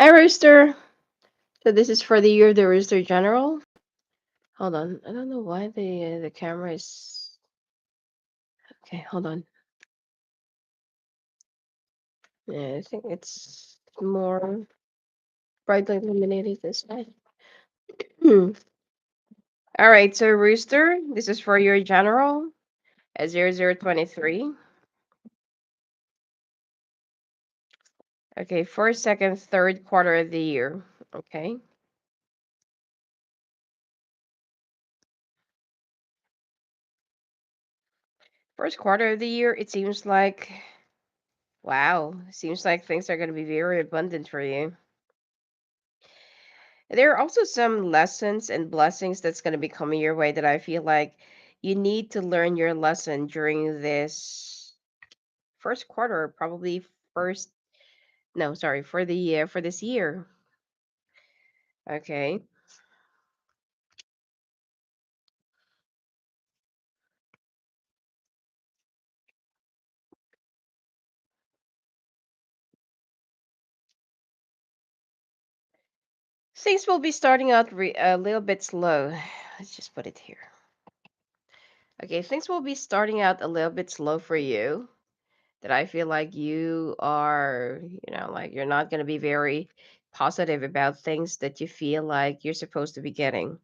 Hi, Rooster. So this is for the year of the Rooster General. Hold on. I don't know why the camera is. Okay, hold on. Yeah, I think it's more brightly illuminated this way. Hmm. All right, so Rooster, this is for your general at 0023. Okay, first, second, third quarter of the year. Okay. First quarter of the year, it seems like, wow, seems like things are going to be very abundant for you. There are also some lessons and blessings that's going to be coming your way that I feel like you need to learn your lesson during this first quarter, probably first, no, sorry, for the year, for this year. Okay. Things will be starting out a little bit slow. Let's just put it here. Okay, things will be starting out a little bit slow for you. That I feel like you are, like you're not going to be very positive about things that you feel like you're supposed to be getting.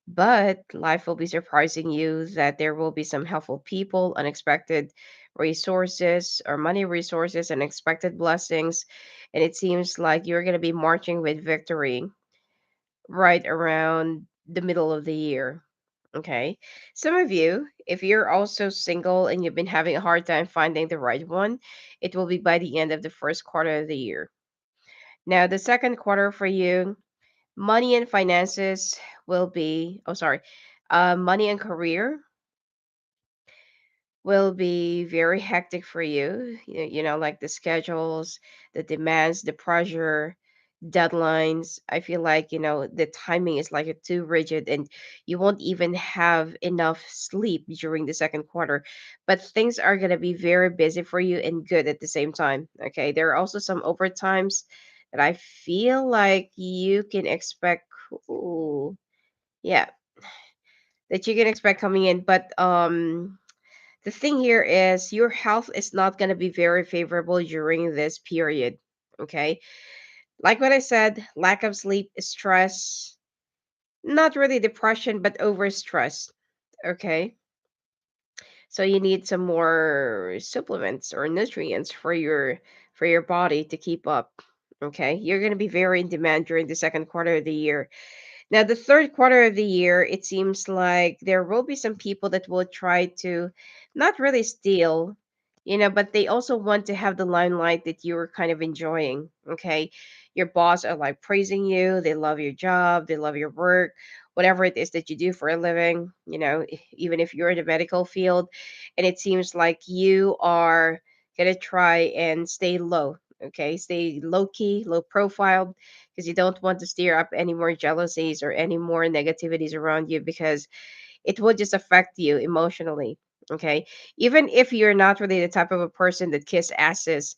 But life will be surprising you that there will be some helpful people, unexpected resources or money resources, unexpected blessings. And it seems like you're going to be marching with victory right around the middle of the year. Okay. Some of you, if you're also single and you've been having a hard time finding the right one, it will be by the end of the first quarter of the year. Now, the second quarter for you, money and finances will be, oh, sorry, money and career will be very hectic for you. Like the schedules, the demands, the pressure, deadlines. I feel like, the timing is like too rigid and you won't even have enough sleep during the second quarter. But things are going to be very busy for you and good at the same time. Okay. There are also some overtimes that I feel like you can expect. Ooh, yeah, that you can expect coming in. But the thing here is your health is not going to be very favorable during this period. Okay. Like what I said, lack of sleep, stress, not really depression, but over stress. Okay. So you need some more supplements or nutrients for your body to keep up. Okay. You're going to be very in demand during the second quarter of the year. Now, the third quarter of the year, it seems like there will be some people that will try to not really steal, but they also want to have the limelight that you're kind of enjoying. Okay. Your boss are like praising you. They love your job. They love your work, whatever it is that you do for a living, even if you're in the medical field. And it seems like you are going to try and stay low. Okay. Stay low key, low profile because you don't want to stir up any more jealousies or any more negativities around you because it will just affect you emotionally. Okay. Even if you're not really the type of a person that kiss asses,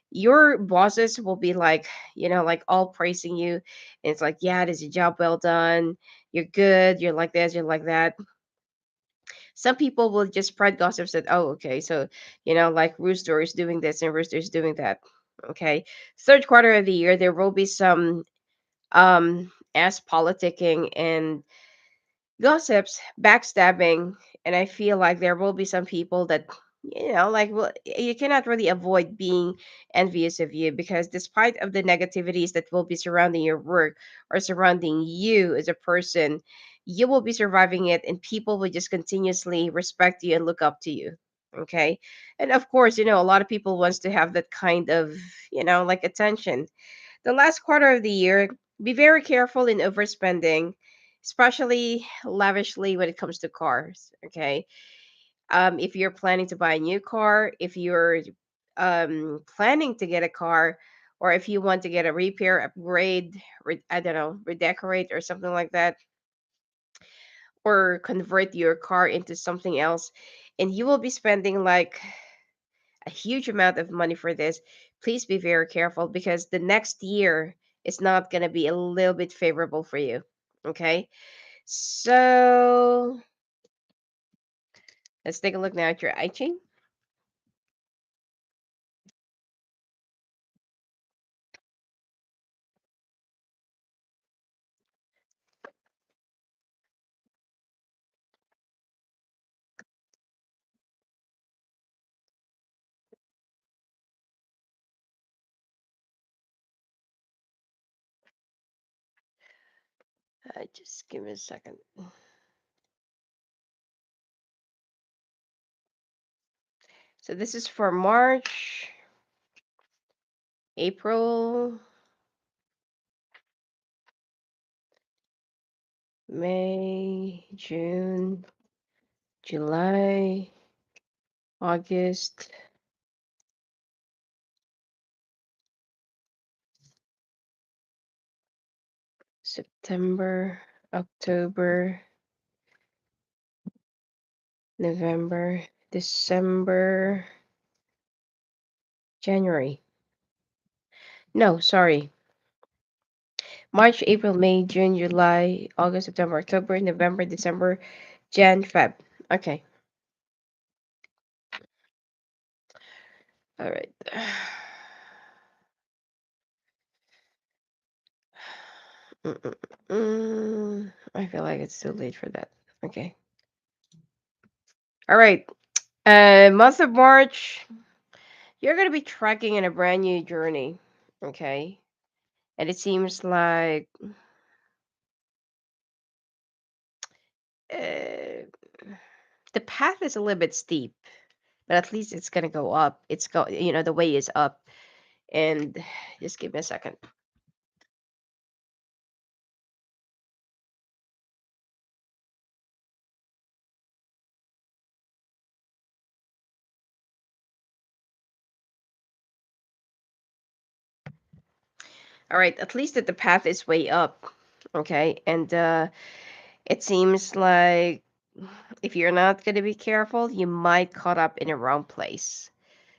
your bosses will be like, like all praising you. And it's like, yeah, this is a job well done. You're good. You're like this. You're like that. Some people will just spread gossips that, oh, okay. So, like Rooster is doing this and Rooster is doing that. Okay. Third quarter of the year, there will be some as politicking and gossips, backstabbing, and I feel like there will be some people that like well, you cannot really avoid being envious of you because despite of the negativities that will be surrounding your work or surrounding you as a person, you will be surviving it and people will just continuously respect you and look up to you. Okay. And of course, a lot of people wants to have that kind of, like attention. The last quarter of the year, be very careful in overspending, especially lavishly when it comes to cars. Okay. If you're planning to buy a new car, if you're planning to get a car, or if you want to get a repair, upgrade, I don't know, redecorate or something like that, or convert your car into something else, and you will be spending like a huge amount of money for this, please be very careful because the next year it's not going to be a little bit favorable for you. Okay. So let's take a look now at your I Ching. Just give me a second. So this is for March, April, May, June, July, August, September, October, November, December, January. No, sorry. March, April, May, June, July, August, September, October, November, December, Jan, Feb. Okay. All right. I feel like it's too late for that. Okay. All right. Month of March, you're gonna be tracking in a brand new journey. Okay. And it seems like uh, the path is a little bit steep, but at least it's gonna go up. The way is up. And just give me a second. All right, at least that the path is way up. Okay, and it seems like if you're not gonna be careful, you might caught up in a wrong place.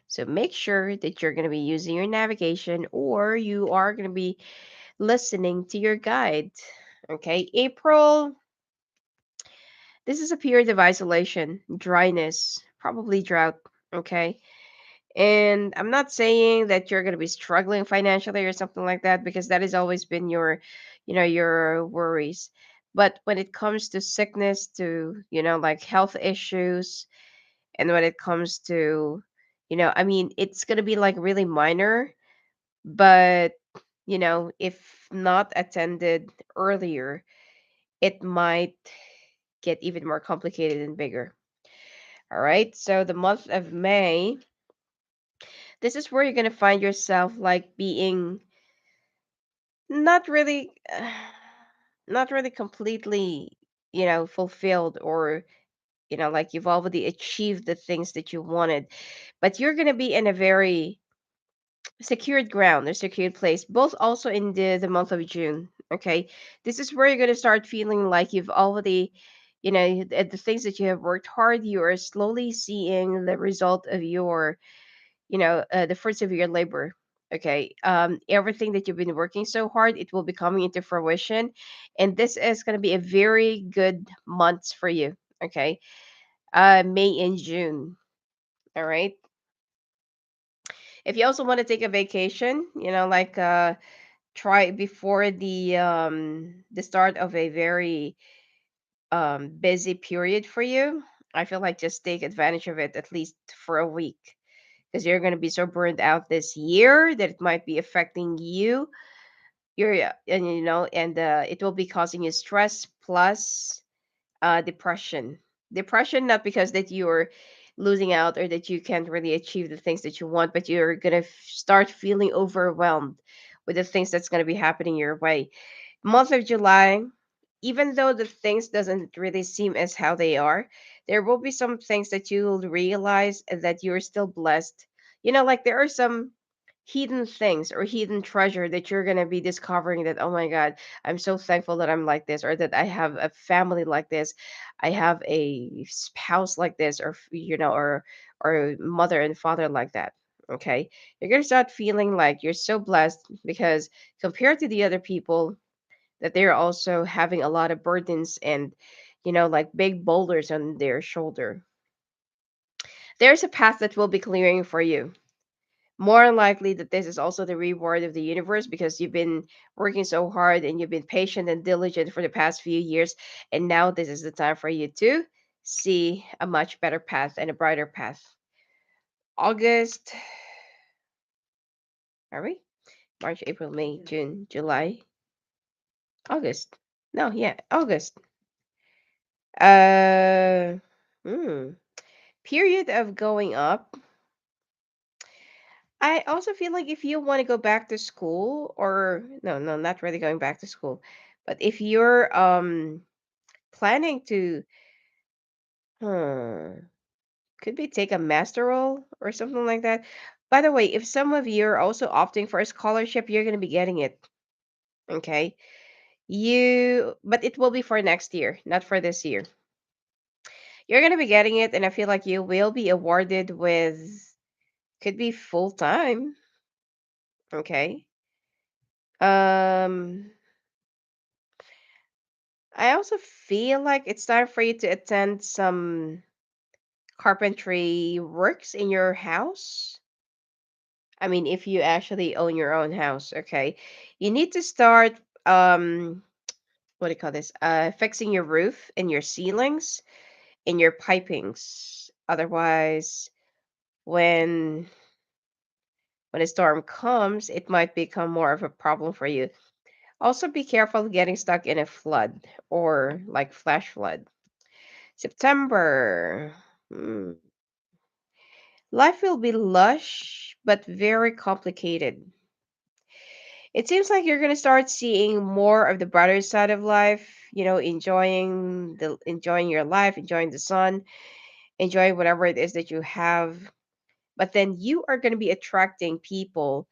So make sure that you're gonna be using your navigation, or you are gonna be listening to your guide. Okay, April. This is a period of isolation, dryness, probably drought. Okay. And I'm not saying that you're going to be struggling financially or something like that, because that has always been your worries. But when it comes to sickness, to, like health issues, and when it comes to, I mean, it's going to be like really minor, but, if not attended earlier, it might get even more complicated and bigger. All right. So the month of May, this is where you're going to find yourself like being not really not really completely, fulfilled, or like you've already achieved the things that you wanted, but you're going to be in a very secured ground or secured place, both also in the month of June. Okay, this is where you're going to start feeling like you've already, the things that you have worked hard, you are slowly seeing the result of your, the fruits of your labor. Okay, everything that you've been working so hard, it will be coming into fruition, and this is going to be a very good months for you. Okay, May and June. All right. If you also want to take a vacation, like try before the start of a very busy period for you, I feel like just take advantage of it at least for a week, because you're going to be so burned out this year that it might be affecting you. And it will be causing you stress plus depression. Depression, not because that you're losing out or that you can't really achieve the things that you want, but you're going to start feeling overwhelmed with the things that's going to be happening your way. Month of July, even though the things doesn't really seem as how they are, there will be some things that you'll realize that you're still blessed. Like there are some hidden things or hidden treasure that you're going to be discovering, that, oh my god, I'm so thankful that I'm like this, or that I have a family like this, I have a spouse like this, or or mother and father like that. Okay. You're going to start feeling like you're so blessed because compared to the other people, that they're also having a lot of burdens and, like big boulders on their shoulder. There's a path that will be clearing for you. More likely that this is also the reward of the universe because you've been working so hard and you've been patient and diligent for the past few years. And now this is the time for you to see a much better path and a brighter path. August, are we? March, April, May, June, July, August. No, yeah, August. Uh, hmm. Period of going up. I also feel like if you want to go back to school, or no, no, not really going back to school, but if you're planning to, hmm, could be take a master role or something like that. By the way, if some of you are also opting for a scholarship, you're going to be getting it. Okay. But it will be for next year, not for this year. You're going to be getting it, and I feel like you will be awarded with, could be full time. Okay. Um, I also feel like it's time for you to attend some carpentry works in your house. I mean, if you actually own your own house, okay. You need to start what do you call this? Fixing your roof and your ceilings and your pipings. Otherwise, when when a storm comes, it might become more of a problem for you. Also, be careful of getting stuck in a flood or like flash flood. September. Hmm. Life will be lush, but very complicated. It seems like you're gonna start seeing more of the brighter side of life. Enjoying your life, enjoying the sun, enjoying whatever it is that you have. But then you are gonna be attracting people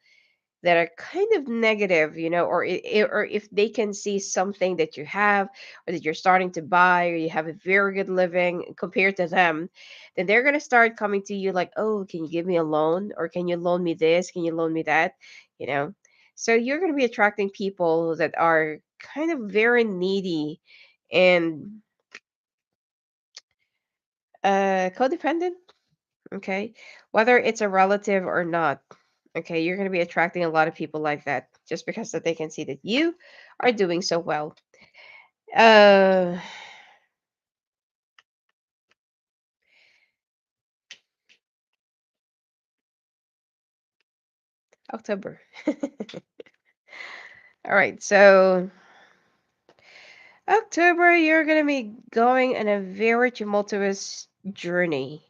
that are kind of negative, or if they can see something that you have or that you're starting to buy or you have a very good living compared to them, then they're going to start coming to you like, oh, can you give me a loan, or can you loan me this, can you loan me that, you know so you're going to be attracting people that are kind of very needy and codependent. Okay. Whether it's a relative or not. Okay. You're going to be attracting a lot of people like that just because that they can see that you are doing so well. Uh, October. All right. So, October, you're going to be going on a very tumultuous journey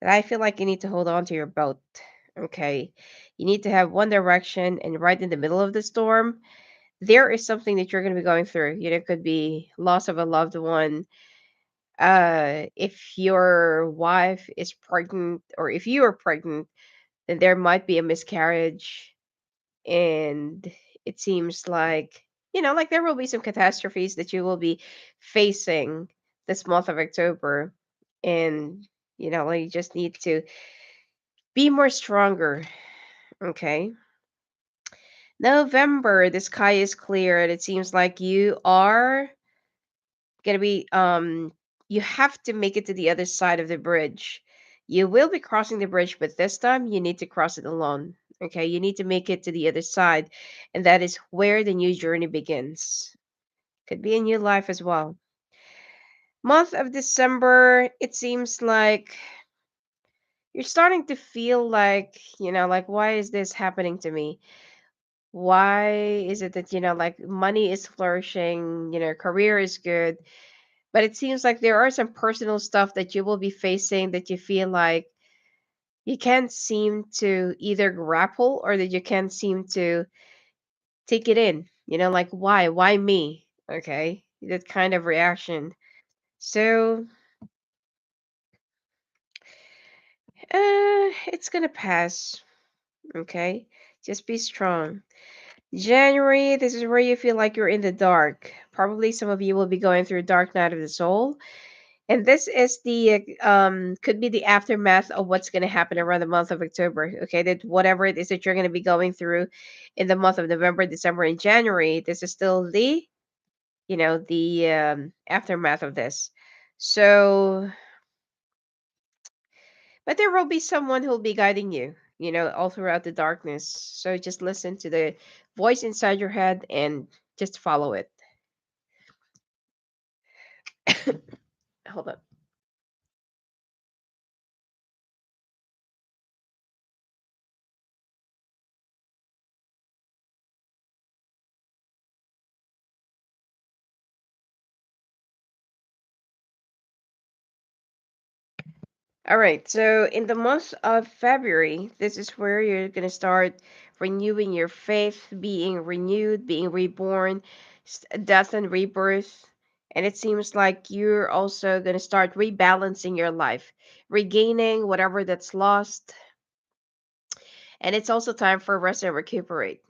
that I feel like you need to hold on to your boat. Okay. You need to have one direction, and right in the middle of the storm, there is something that you're going to be going through. It could be loss of a loved one, if your wife is pregnant, or if you are pregnant, then there might be a miscarriage. And it seems like, like there will be some catastrophes that you will be facing this month of October. And, like you just need to be more stronger. Okay. November, the sky is clear, and it seems like you are gonna be you have to make it to the other side of the bridge. You will be crossing the bridge, but this time you need to cross it alone. Okay, you need to make it to the other side, and that is where the new journey begins. Could be a new life as well. Month of December, it seems like you're starting to feel like, like, why is this happening to me? Why is it that, like, money is flourishing, career is good, but it seems like there are some personal stuff that you will be facing that you feel like you can't seem to either grapple, or that you can't seem to take it in. Like, why me? Okay, that kind of reaction. So, it's gonna pass. Okay, just be strong. January, this is where you feel like you're in the dark. Probably some of you will be going through dark night of the soul. And this is the could be the aftermath of what's going to happen around the month of October. Okay, that whatever it is that you're going to be going through in the month of November, December, and January, this is still the the aftermath of this. So, but there will be someone who'll be guiding you, all throughout the darkness. So just listen to the voice inside your head and just follow it. Hold on. All right. So in the month of February, this is where you're going to start renewing your faith, being renewed, being reborn, death and rebirth. And it seems like you're also going to start rebalancing your life, regaining whatever that's lost. And it's also time for rest and recuperate.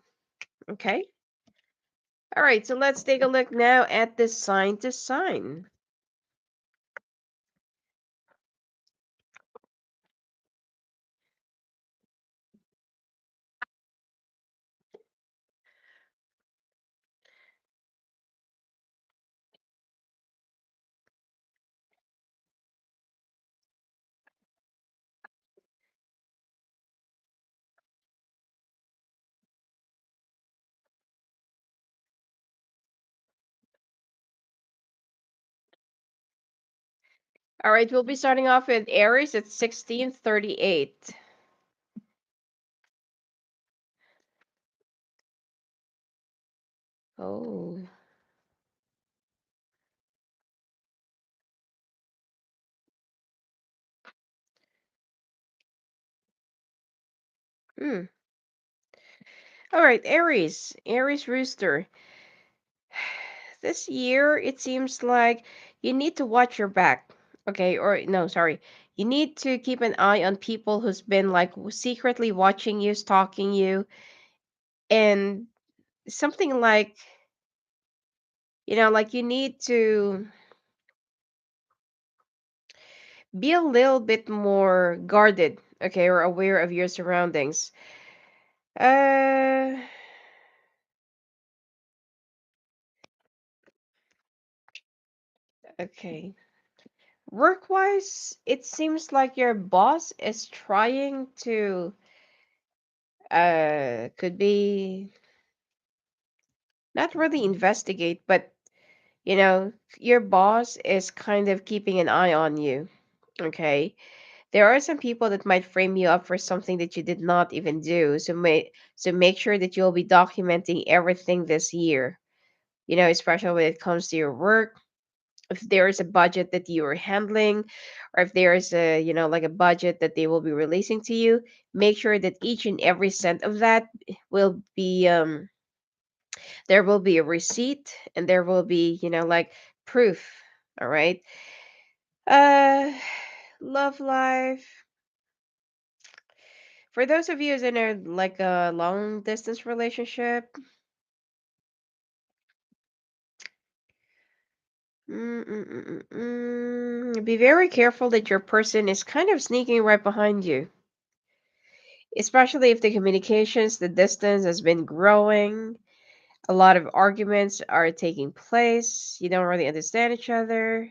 Okay. All right. So let's take a look now at the sign to sign. All right. We'll be starting off with Aries at 1638. Oh. Hmm. All right, Aries, Aries Rooster. This year, it seems like you need to watch your back. Okay, or no, sorry. You need to keep an eye on people who's been like secretly watching you, stalking you, and something like, like you need to be a little bit more guarded, okay, or aware of your surroundings. Uh, okay. Work-wise, it seems like your boss is trying to could be not really investigate, but your boss is kind of keeping an eye on you. Okay. There are some people that might frame you up for something that you did not even do. So make sure that you'll be documenting everything this year. Especially when it comes to your work. If there is a budget that you are handling, or if there is a like a budget that they will be releasing to you, make sure that each and every cent of that will be there will be a receipt, and there will be like proof. All right. uh Love life, for those of you who's in a like a long distance relationship. Be very careful that your person is kind of sneaking right behind you, especially if the communications, the distance has been growing. A lot of arguments are taking place. You don't really understand each other.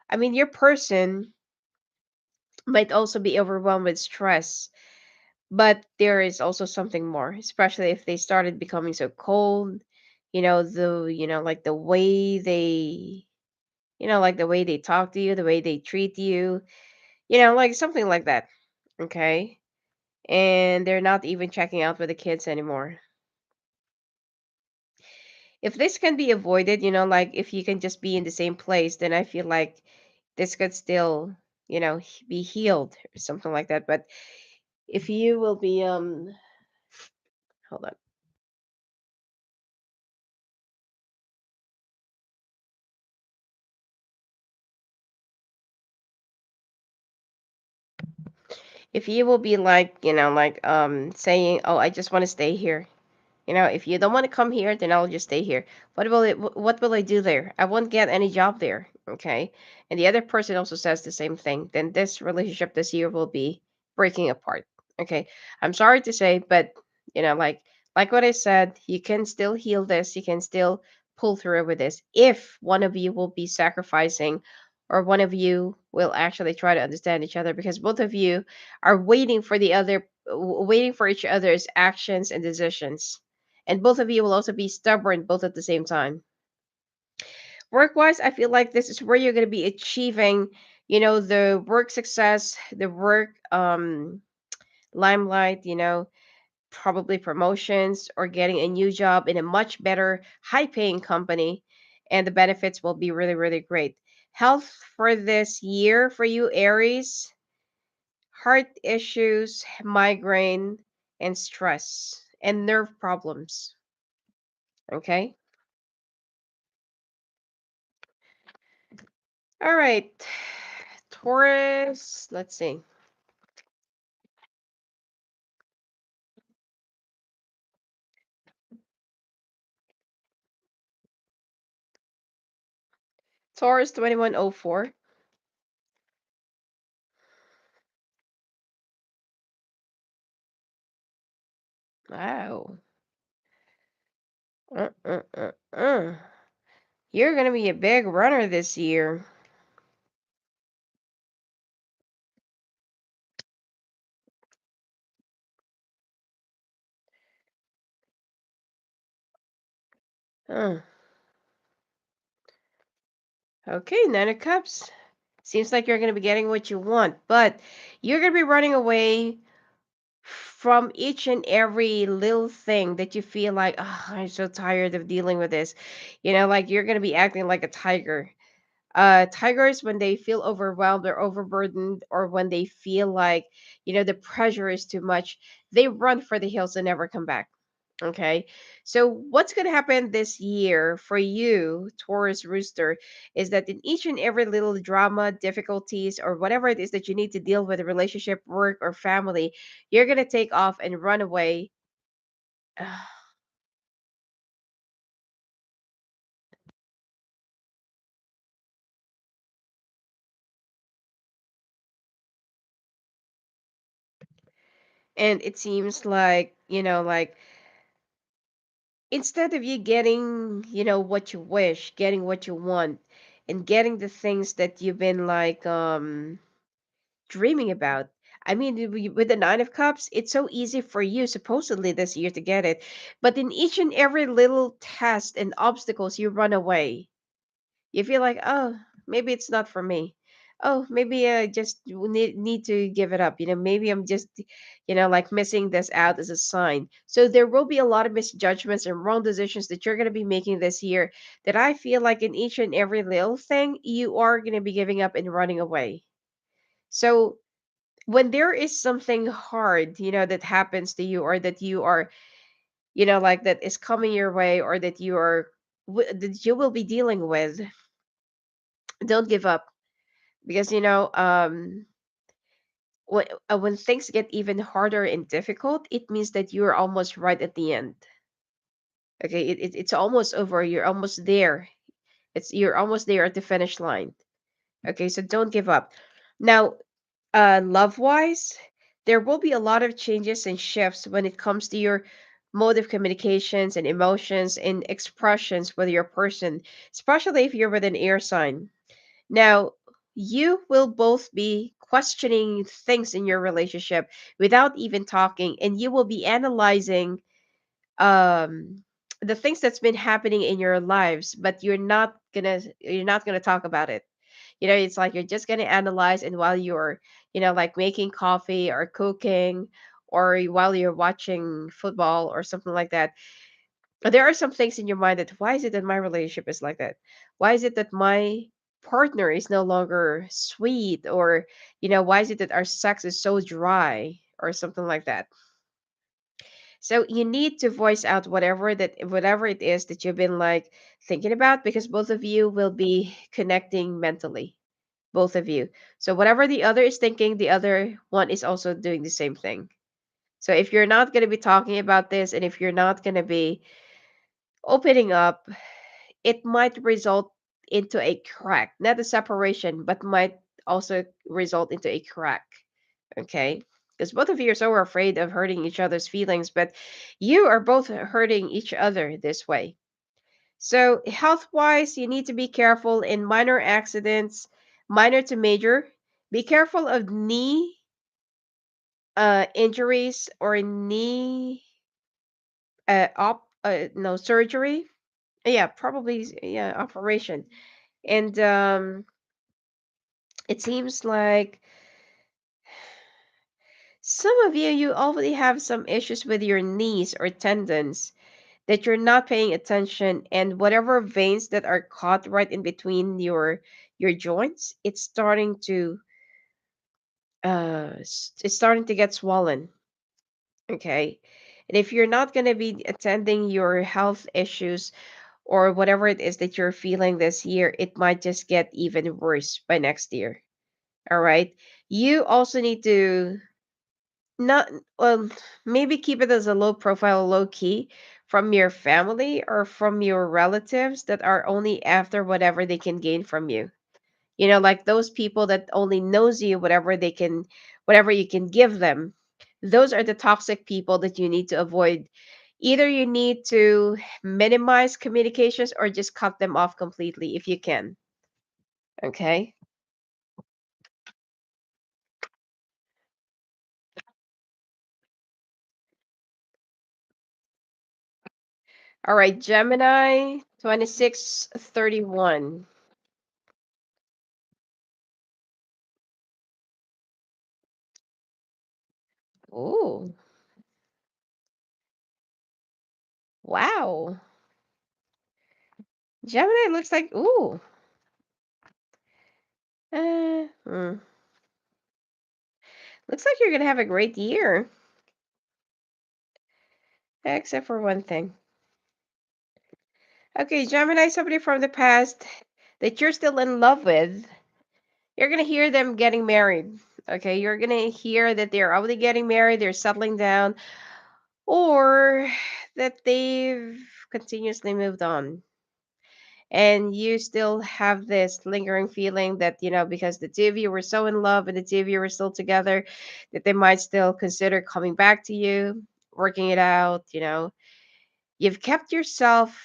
I mean, your person might also be overwhelmed with stress, but there is also something more, especially if they started becoming so cold. Like the way they, like the way they talk to you, the way they treat you, like something like that. Okay. And they're not even checking out with the kids anymore. If this can be avoided, like if you can just be in the same place, then I feel like this could still, be healed or something like that. But if you will be, hold on. If you will be like, like saying, "Oh, I just want to stay here." If you don't want to come here, then I'll just stay here. What will I do there? I won't get any job there. Okay. And the other person also says the same thing, then this relationship this year will be breaking apart. Okay. I'm sorry to say, but like what I said, you can still heal this. You can still pull through with this if one of you will be sacrificing or one of you will actually try to understand each other, because both of you are waiting for the other waiting for each other's actions and decisions. And both of you will also be stubborn both at the same time. Work wise, I feel like this is where you're going to be achieving, the work success, the work limelight, probably promotions or getting a new job in a much better high paying company, and the benefits will be really really great. Health for this year for you Aries: heart issues, migraine, and stress and nerve problems. Okay. All right. Taurus, let's see. Taurus 2104. Wow. Uh, uh, uh, uh. You're going to be a big runner this year. Huh. Okay, Nine of Cups. Seems like you're going to be getting what you want, but you're going to be running away from each and every little thing that you feel like, oh, I'm so tired of dealing with this. Like you're going to be acting like a tiger. Tigers, when they feel overwhelmed or overburdened, or when they feel like, the pressure is too much, they run for the hills and never come back. Okay. So, what's going to happen this year for you, Taurus Rooster, is that in each and every little drama, difficulties, or whatever it is that you need to deal with, a relationship, work, or family, you're going to take off and run away. And it seems like, instead of you getting, what you wish, getting what you want, and getting the things that you've been like dreaming about. I mean, with the Nine of Cups, it's so easy for you supposedly this year to get it, but in each and every little test and obstacles, you run away. You feel like, oh, maybe it's not for me. Oh, maybe I just need to give it up. Maybe I'm just, like missing this out as a sign. So there will be a lot of misjudgments and wrong decisions that you're going to be making this year, that I feel like in each and every little thing, you are going to be giving up and running away. So when there is something hard, that happens to you, or that you are, like that is coming your way, or that you are, that you will be dealing with, don't give up. Because when things get even harder and difficult, it means that you're almost right at the end. Okay, it's almost over, you're almost there. You're almost there at the finish line. Okay, so don't give up. Now, love wise, there will be a lot of changes and shifts when it comes to your mode of communications and emotions and expressions with your person, especially if you're with an air sign. Now, you will both be questioning things in your relationship without even talking, and you will be analyzing um the things that's been happening in your lives, but you're not gonna talk about it. It's like you're just gonna analyze, and while you're, like making coffee or cooking, or while you're watching football or something like that, there are some things in your mind that, why is it that my relationship is like that? Why is it that my partner is no longer sweet? Or, why is it that our sex is so dry or something like that? So you need to voice out whatever it is that you've been like thinking about, because both of you will be connecting mentally, both of you. So whatever the other is thinking, the other one is also doing the same thing. So if you're not going to be talking about this, and if you're not going to be opening up, it might result into a crack, not a separation, but might also result into a crack. Okay, because both of you are so afraid of hurting each other's feelings, but you are both hurting each other this way. So health wise, you need to be careful in minor accidents, minor to major. Be careful of knee injuries or knee no, surgery. Yeah, probably, yeah, operation. And it seems like some of you already have some issues with your knees or tendons that you're not paying attention, and whatever veins that are caught right in between your joints, it's starting to get swollen. Okay, and if you're not going to be attending your health issues or whatever it is that you're feeling this year, it might just get even worse by next year. All right, you also need to not maybe keep it as a low profile, low key from your family or from your relatives that are only after whatever they can gain from you. You know, like those people that only knows you whatever you can give them. Those are the toxic people that you need to avoid. Either you need to minimize communications or just cut them off completely if you can. Okay. All right, Gemini 2631. Ooh, wow. Gemini looks like, ooh. Hmm. Looks like you're gonna have a great year, except for one thing. Okay, Gemini, somebody from the past that you're still in love with, you're gonna hear them getting married. Okay, you're gonna hear that they're already getting married, they're settling down, or that they've continuously moved on. And you still have this lingering feeling that, because the two of you were so in love and the two of you were still together, that they might still consider coming back to you, working it out. You've kept yourself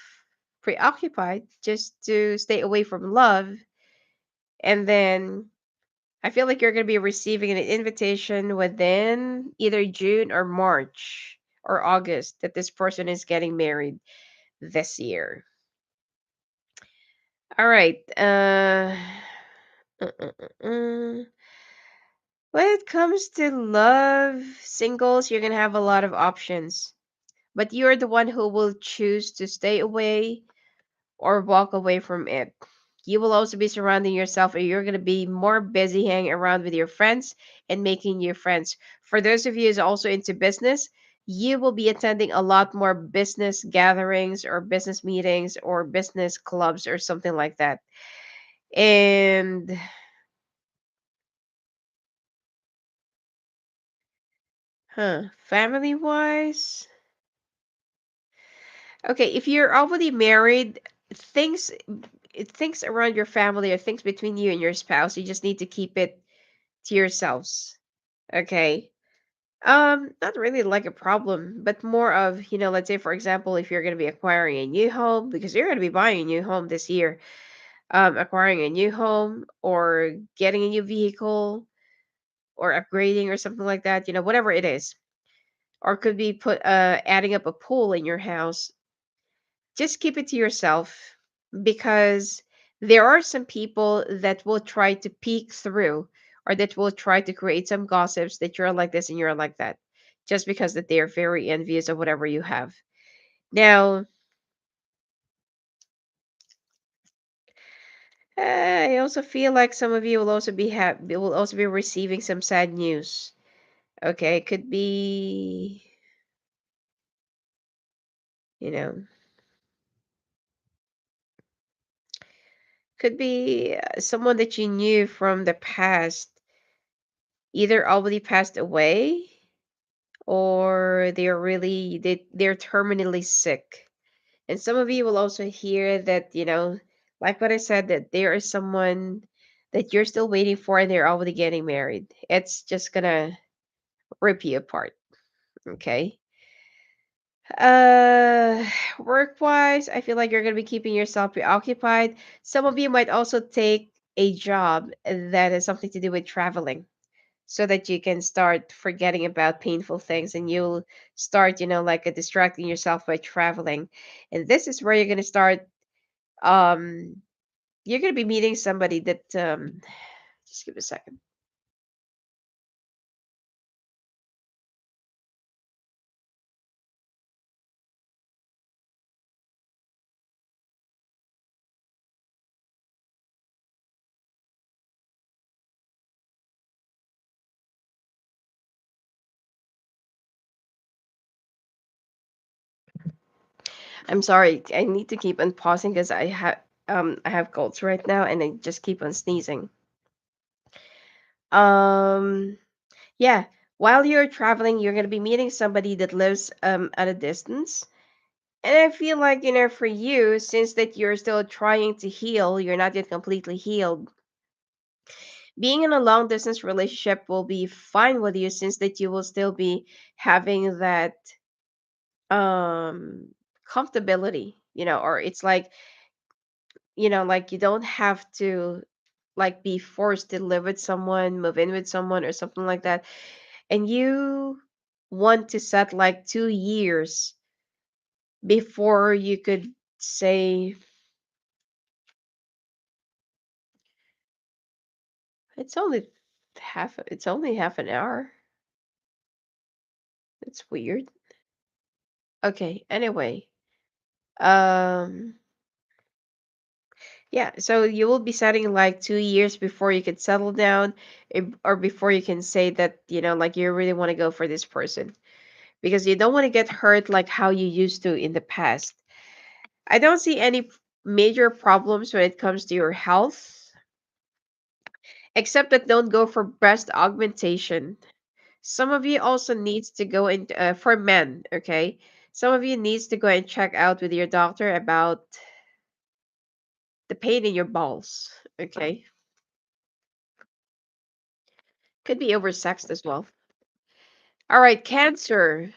preoccupied just to stay away from love. And then I feel like you're going to be receiving an invitation within either June or March or August that this person is getting married this year. All right. Uh, uh, uh. When it comes to love, singles, you're going to have a lot of options. But you're the one who will choose to stay away or walk away from it. You will also be surrounding yourself, or you're going to be more busy hanging around with your friends and making new friends. For those of you who's also into business, you will be attending a lot more business gatherings or business meetings or business clubs or something like that. And family wise, okay, if you're already married, things things around your family or things between you and your spouse, you just need to keep it to yourselves. Okay. Not really like a problem, but more of, let's say for example, if you're going to be acquiring a new home, because you're going to be buying a new home this year, acquiring a new home or getting a new vehicle or upgrading or something like that, whatever it is, or could be adding up a pool in your house. Just keep it to yourself, because there are some people that will try to peek through, or that will try to create some gossips that you're like this and you're like that, just because that they are very envious of whatever you have. Now, I also feel like some of you will also be receiving some sad news. Okay, it could be, you know, someone that you knew from the past, either already passed away or they're terminally sick. And some of you will also hear that, Like what I said, that there is someone that you're still waiting for and they're already getting married. It's just gonna rip you apart. Okay. Uh, work wise, I feel like you're gonna be keeping yourself preoccupied. Some of you might also take a job that has something to do with traveling so that you can start forgetting about painful things and you'll start, like distracting yourself by traveling. And this is where you're gonna start um you're gonna be meeting somebody that just give me a second. I'm sorry, I need to keep on pausing because I have colds right now and I just keep on sneezing. Um yeah, while you're traveling, you're gonna be meeting somebody that lives at a distance. And I feel like, for you, since that you're still trying to heal, you're not yet completely healed. Being in a long distance relationship will be fine with you since that you will still be having that um comfortability, or it's like, like you don't have to like be forced to live with someone, move in with someone or something like that. And you want to set like 2 years before you could say it's only half an hour. It's weird. Okay, anyway. Um yeah, so you will be setting like 2 years before you could settle down, or before you can say that, like you really want to go for this person because you don't want to get hurt like how you used to in the past. I don't see any major problems when it comes to your health, except that don't go for breast augmentation. Some of you also needs to go in for men, okay? Some of you needs to go and check out with your doctor about the pain in your balls, okay? Could be oversexed as well. All right, Cancer,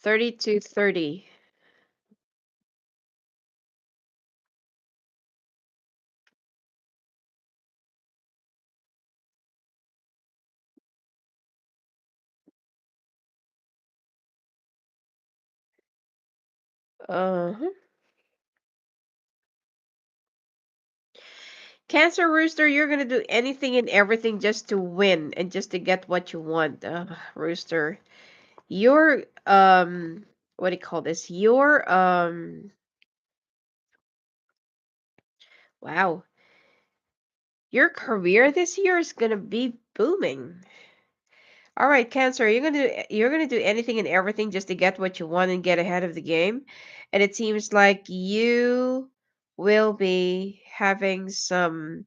30 to 30. Uh-huh. Cancer Rooster, you're gonna do anything and everything just to win and just to get what you want. Rooster. Your what do you call this? Your wow. Your career this year is gonna be booming. All right, Cancer, you're gonna do anything and everything just to get what you want and get ahead of the game. And it seems like you will be having some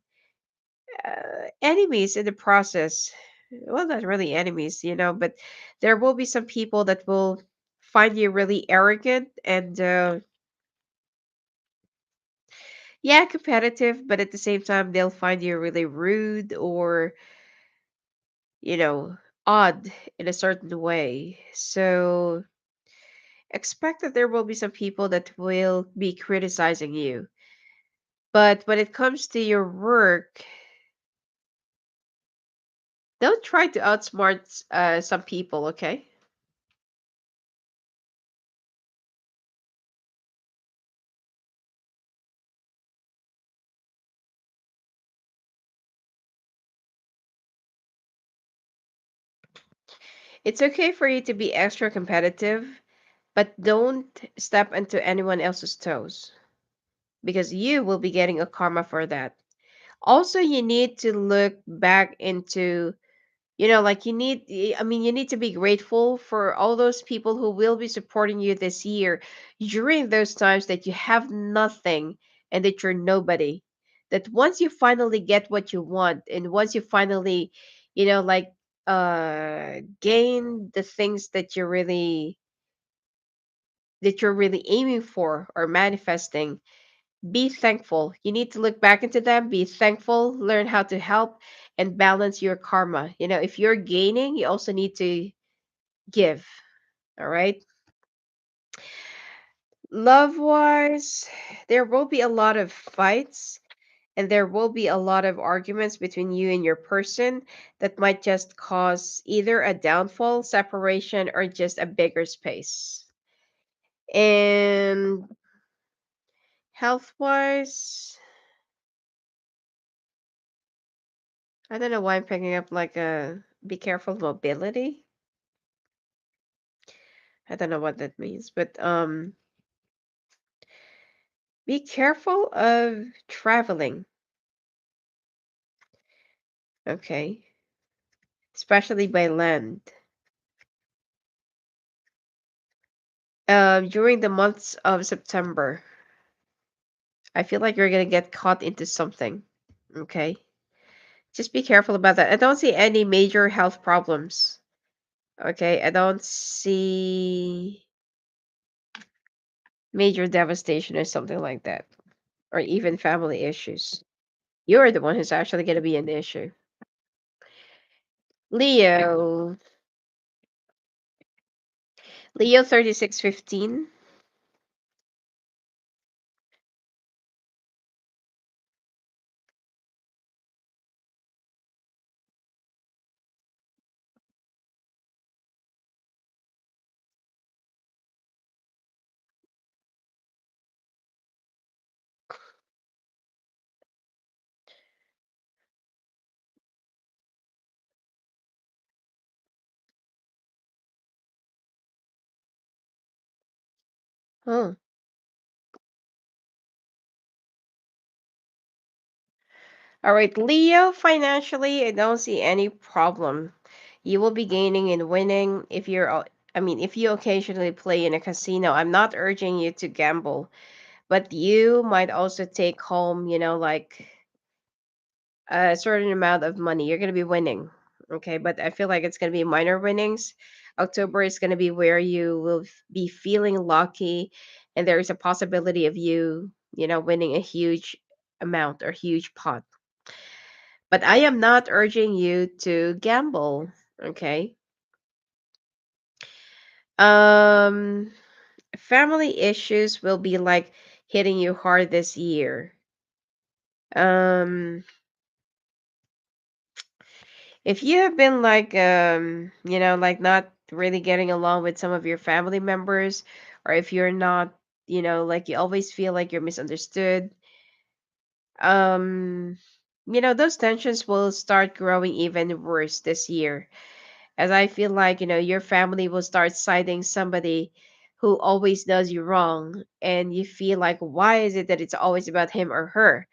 enemies in the process. Well, not really enemies, but there will be some people that will find you really arrogant and yeah, competitive, but at the same time they'll find you really rude or, you know, odd in a certain way. So expect that there will be some people that will be criticizing you. But when it comes to your work, don't try to outsmart some people, okay? It's okay for you to be extra competitive, but don't step into anyone else's toes because you will be getting a karma for that. Also, you need to look back into, like you need to be grateful for all those people who will be supporting you this year during those times that you have nothing and that you're nobody. That once you finally get what you want and once you finally, like gain the things that you really that you're really aiming for or manifesting, be thankful. You need to look back into them, be thankful, learn how to help and balance your karma. If you're gaining, you also need to give. All right. Love wise, there will be a lot of fights and there will be a lot of arguments between you and your person that might just cause either a downfall, separation, or just a bigger space. And health wise, I don't know why I'm picking up like a be careful of mobility. I don't know what that means, but be careful of traveling, okay? Especially by land. During the months of September, I feel like you're gonna get caught into something, okay? Just be careful about that. I don't see any major health problems, okay? I don't see major devastation or something like that, or even family issues. You're the one who's actually gonna be an issue. Leo, Leo 3615. Oh, all right, Leo, financially, I don't see any problem. You will be gaining and winning if you occasionally play in a casino. I'm not urging you to gamble, but you might also take home, like a certain amount of money. You're going to be winning. Okay. But I feel like it's going to be minor winnings. October is going to be where you will be feeling lucky. And there is a possibility of you, winning a huge amount or huge pot. But I am not urging you to gamble. Okay. Um, family issues will be like hitting you hard this year. Um, if you have been like like not really getting along with some of your family members, or if you're not, like you always feel like you're misunderstood, um those tensions will start growing even worse this year, as I feel like, your family will start citing somebody who always does you wrong, and you feel like, why is it that it's always about him or her?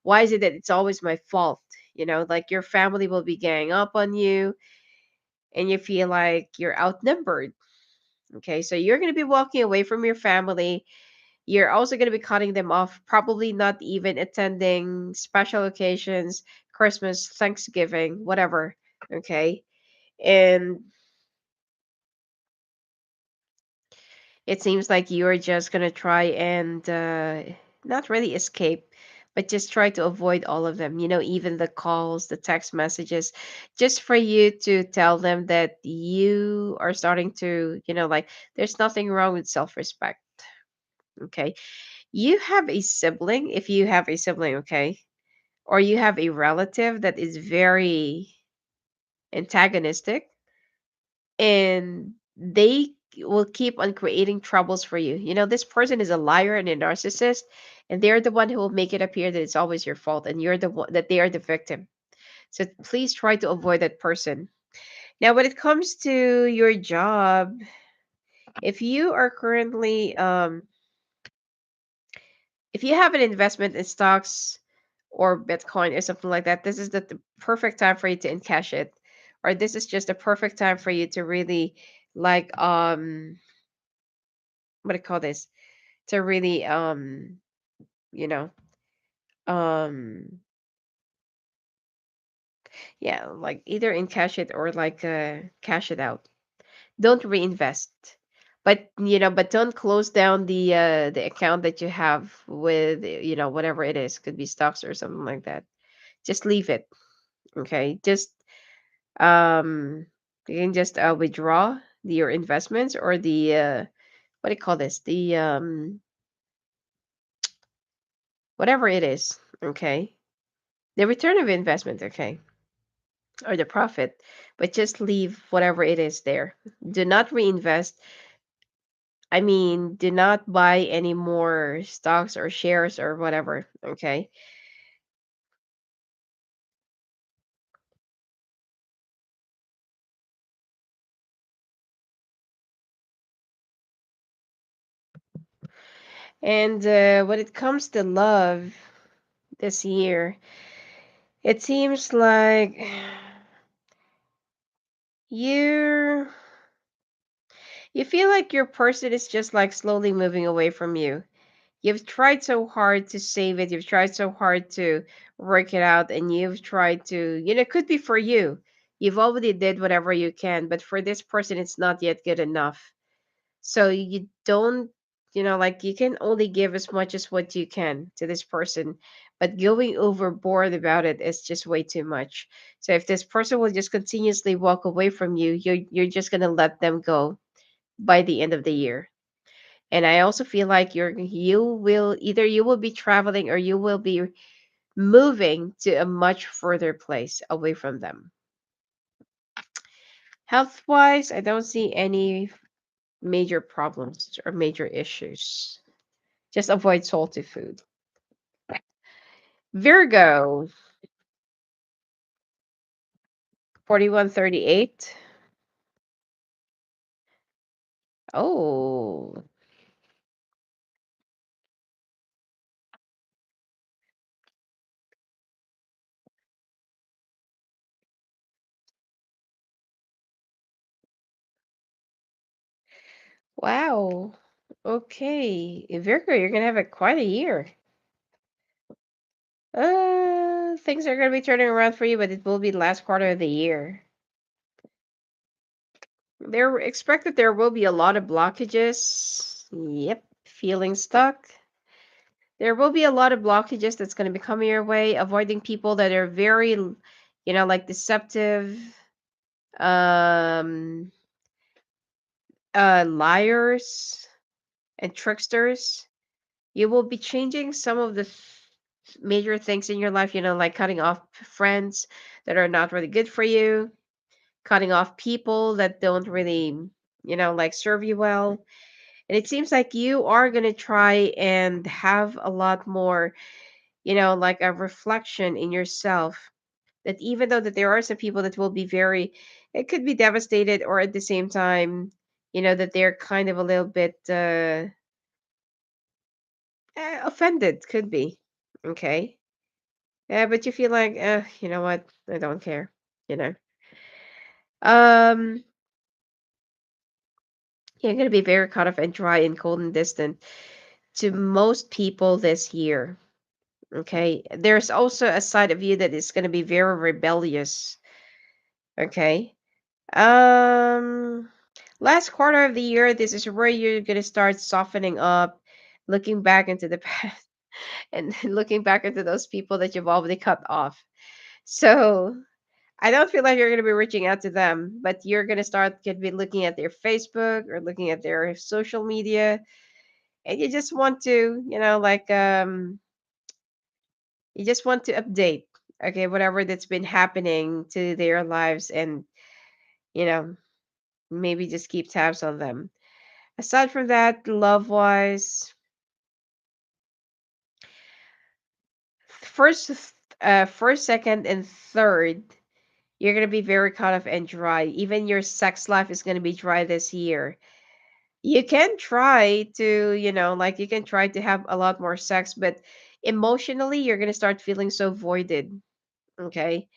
Why is it that it's always my fault? Like your family will be ganging up on you and you feel like you're outnumbered. Okay, so you're going to be walking away from your family. You're also going to be cutting them off, probably not even attending special occasions, Christmas, Thanksgiving, whatever. Okay, and it seems like you're just going to try and not really escape, but just try to avoid all of them, even the calls, the text messages, just for you to tell them that you are starting to, like, there's nothing wrong with self respect. Okay. You have a sibling, if you have a sibling, okay, or you have a relative that is very antagonistic, and they will keep on creating troubles for you. This person is a liar and a narcissist, and they're the one who will make it appear that it's always your fault and you're the one that they are the victim. So please try to avoid that person. Now, when it comes to your job, if you are currently if you have an investment in stocks or Bitcoin or something like that, this is the perfect time for you to encash it. Or this is just a perfect time for you to really like what do you call this? To really you know, um yeah, like either encash it or like cash it out. Don't reinvest. But but don't close down the account that you have with whatever it is. Could be stocks or something like that. Just leave it. Okay. Just you can just withdraw your investments or the what do you call this? The whatever it is. Okay. The return of investment. Okay. Or the profit, but just leave whatever it is there. Do not reinvest. I mean, do not buy any more stocks or shares or whatever. Okay. And when it comes to love this year, it seems like you you feel like your person is just like slowly moving away from you. You've tried so hard to save it. You've tried so hard to work it out, and you've tried to, it could be for you. You've already did whatever you can, but for this person, it's not yet good enough. So you don't, like you can only give as much as what you can to this person, but going overboard about it is just way too much. So if this person will just continuously walk away from you, you're just gonna let them go by the end of the year. And I also feel like you will be traveling or you will be moving to a much further place away from them. Health wise, I don't see any major problems or major issues. Just avoid salty food. Virgo, 4138. Oh, wow. Okay. Virgo, you're going to have quite a year. Things are going to be turning around for you, but it will be the last quarter of the year. There expect that there will be a lot of blockages. Yep, feeling stuck. There will be a lot of blockages that's going to be coming your way. Avoiding people that are very, like deceptive, um, liars and tricksters. You will be changing some of the major things in your life. Like cutting off friends that are not really good for you, cutting off people that don't really, like serve you well. And it seems like you are going to try and have a lot more, like a reflection in yourself, that even though that there are some people that will be very, it could be devastated, or at the same time, that they're kind of a little bit offended, could be. Okay. Yeah, but you feel like, you know what? I don't care. You know. Um, you're going to be very cut off and dry and cold and distant to most people this year. Okay. There's also a side of you that is going to be very rebellious. Okay. Um, last quarter of the year, this is where you're going to start softening up, looking back into the past and looking back into those people that you've already cut off. So I don't feel like you're going to be reaching out to them, but you're going to start could be looking at their Facebook or looking at their social media, and you just want to, you just want to update, okay, whatever that's been happening to their lives, and you know, maybe just keep tabs on them. Aside from that, love wise, first, first, second, and third, you're gonna be very cut off and dry. Even your sex life is gonna be dry this year. You can try to, like you can try to have a lot more sex, but emotionally, you're gonna start feeling so voided. Okay.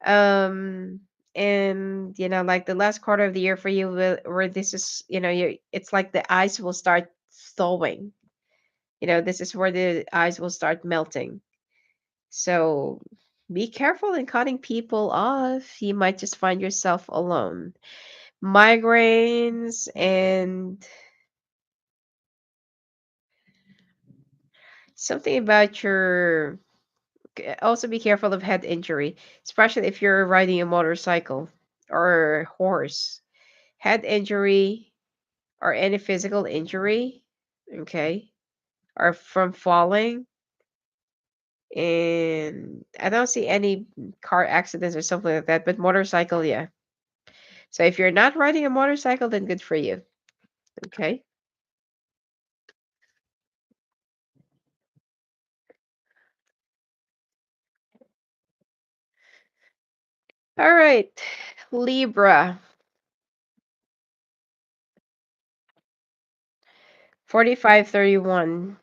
Um, and like the last quarter of the year for you, where this is, it's like the ice will start thawing. This is where the ice will start melting. So be careful in cutting people off. You might just find yourself alone. migraines, and something about your. Also, be careful of head injury, especially if you're riding a motorcycle or horse. Head injury or any physical injury, okay, or from falling. And I don't see any car accidents or something like that, but motorcycle, yeah. So if you're not riding a motorcycle, then good for you. Okay. All right. Libra, 4531.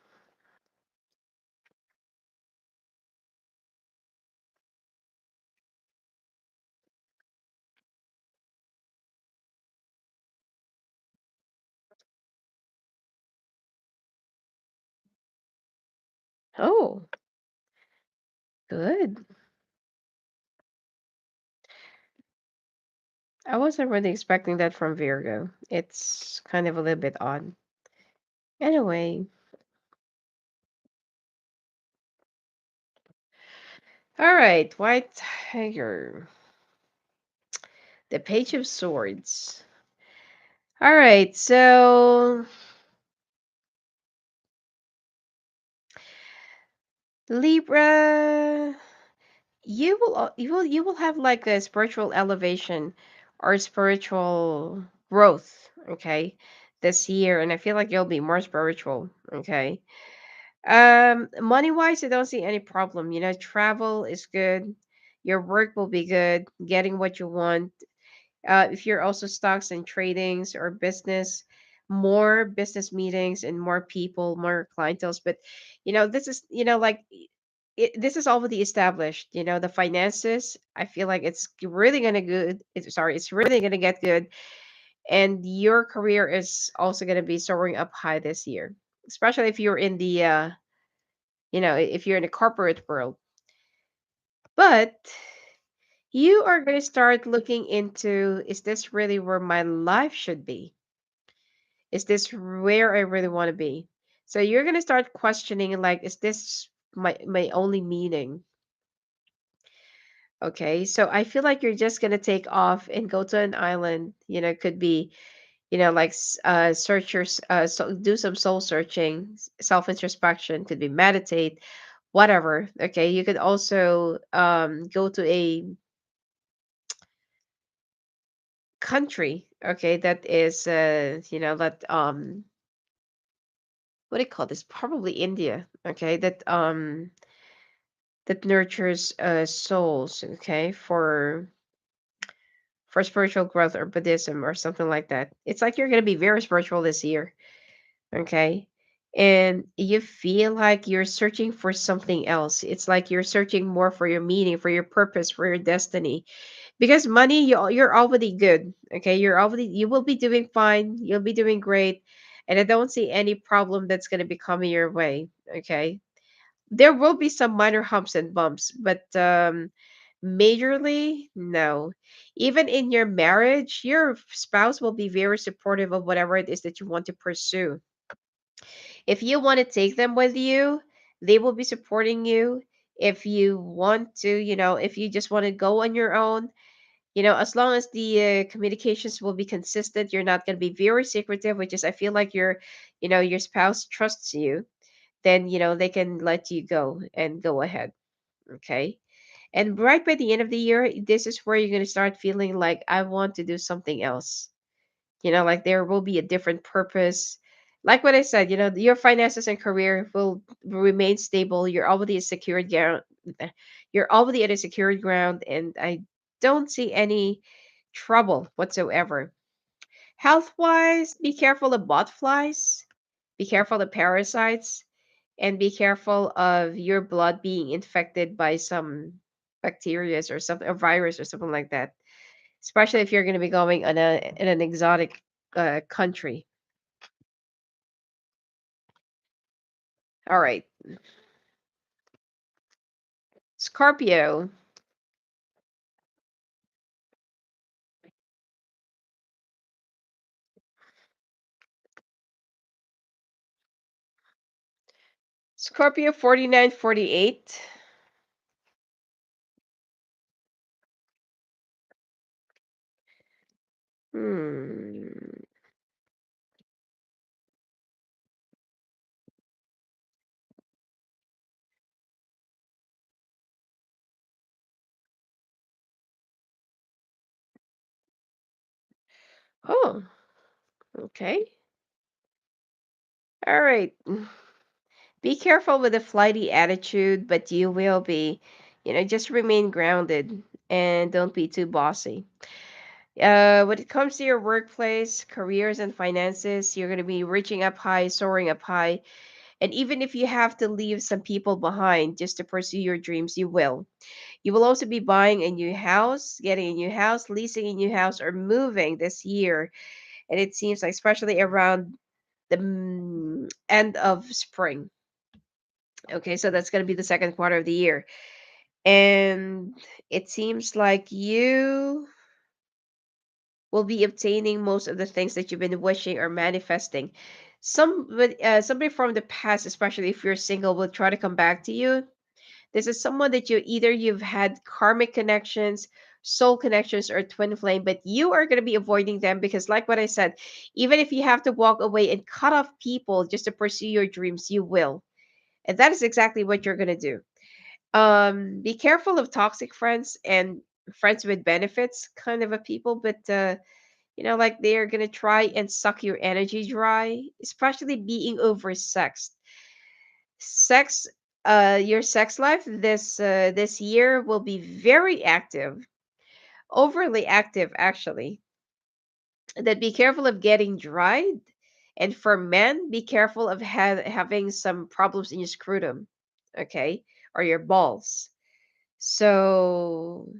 Oh, good. I wasn't really expecting that from Virgo. It's kind of a little bit odd. Anyway, all right. White Tiger, the Page of Swords. All right. So, Libra, you will have like a spiritual elevation or spiritual growth, okay, this year, and I feel like you'll be more spiritual, okay. Money wise, I don't see any problem. Travel is good. Your work will be good. Getting what you want. If you're also stocks and tradings or business, more business meetings and more people, more clientels. But this is like this is already established. The finances. I feel like it's really gonna good. It's really gonna get good, and your career is also gonna be soaring up high this year, especially if you're in the if you're in the corporate world. But you are going to start looking into, is this really where my life should be? Is this where I really want to be? So you're going to start questioning, like, is this my only meaning? Okay, so I feel like you're just going to take off and go to an island. It could be, like search your, do some soul searching, self introspection, could be meditate, whatever. Okay, you could also go to a country, okay, that is that what do you call this, probably India, okay, that nurtures souls, okay, for spiritual growth or Buddhism or something like that. It's like you're going to be very spiritual this year, okay, and you feel like you're searching for something else. It's like you're searching more for your meaning, for your purpose, for your destiny. Because money, you're already good. Okay, you will be doing fine. You'll be doing great, and I don't see any problem that's going to be coming your way. Okay, there will be some minor humps and bumps, but majorly no. Even in your marriage, your spouse will be very supportive of whatever it is that you want to pursue. If you want to take them with you, they will be supporting you. If you want to, if you just want to go on your own, as long as the communications will be consistent, you're not going to be very secretive, which is, I feel like your spouse trusts you, then, they can let you go and go ahead. Okay. And right by the end of the year, this is where you're going to start feeling like, I want to do something else. Like there will be a different purpose. Like what I said, your finances and career will remain stable. You're already a secured ground. You're already at a secured ground, and I don't see any trouble whatsoever. Health wise, be careful of botflies, be careful of parasites, and be careful of your blood being infected by some bacteria or something, a virus or something like that. Especially if you're going to be going in an exotic country. All right, Scorpio. Scorpio 4948. Hmm. Oh, okay. All right. Be careful with a flighty attitude, but you will be, just remain grounded and don't be too bossy. When it comes to your workplace, careers, and finances, you're going to be reaching up high, soaring up high. And even if you have to leave some people behind just to pursue your dreams, you will. You will also be buying a new house, getting a new house, leasing a new house, or moving this year. And it seems like, especially around the end of spring. Okay, so that's going to be the second quarter of the year. And it seems like you will be obtaining most of the things that you've been wishing or manifesting. Somebody from the past, especially if you're single, will try to come back to you. This is someone that you've had karmic connections, soul connections, or twin flame, but you are going to be avoiding them because, like what I said, even if you have to walk away and cut off people just to pursue your dreams, you will. And that is exactly what you're going to do. Be careful of toxic friends and friends with benefits kind of a people, but like they're gonna try and suck your energy dry, especially being over sex. Your sex life this year will be very active, overly active actually. That be careful of getting dried, and for men, be careful of having some problems in your scrotum, okay, or your balls. So,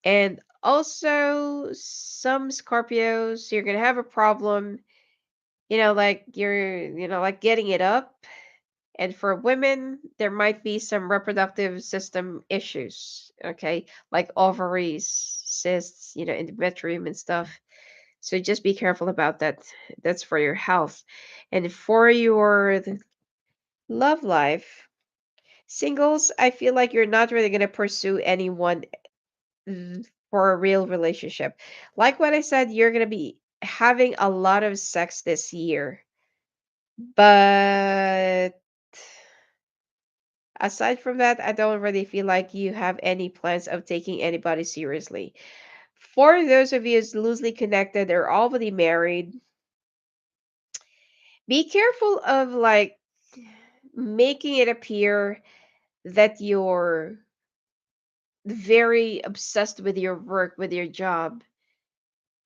and also some Scorpios, you're gonna have a problem, like like getting it up. And for women, there might be some reproductive system issues, okay, like ovaries, cysts, endometrium and stuff. So just be careful about that. That's for your health. And for your love life, singles, I feel like you're not really gonna pursue anyone for a real relationship. Like what I said, you're going to be having a lot of sex this year. But aside from that, I don't really feel like you have any plans of taking anybody seriously. For those of you who's loosely connected or already married, be careful of like making it appear that you're very obsessed with your work, with your job,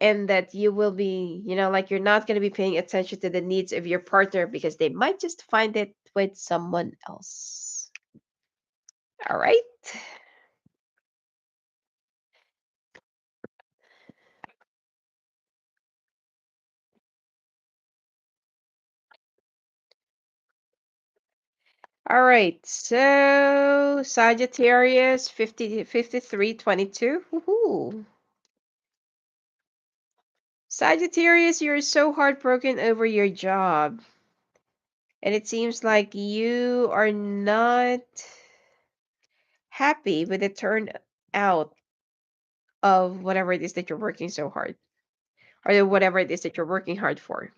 and that you will be, like you're not going to be paying attention to the needs of your partner because they might just find it with someone else. All right. All right. So Sagittarius 5322. Woohoo. Sagittarius, you're so heartbroken over your job. And it seems like you are not happy with the turnout of whatever it is that you're working so hard, or whatever it is that you're working hard for.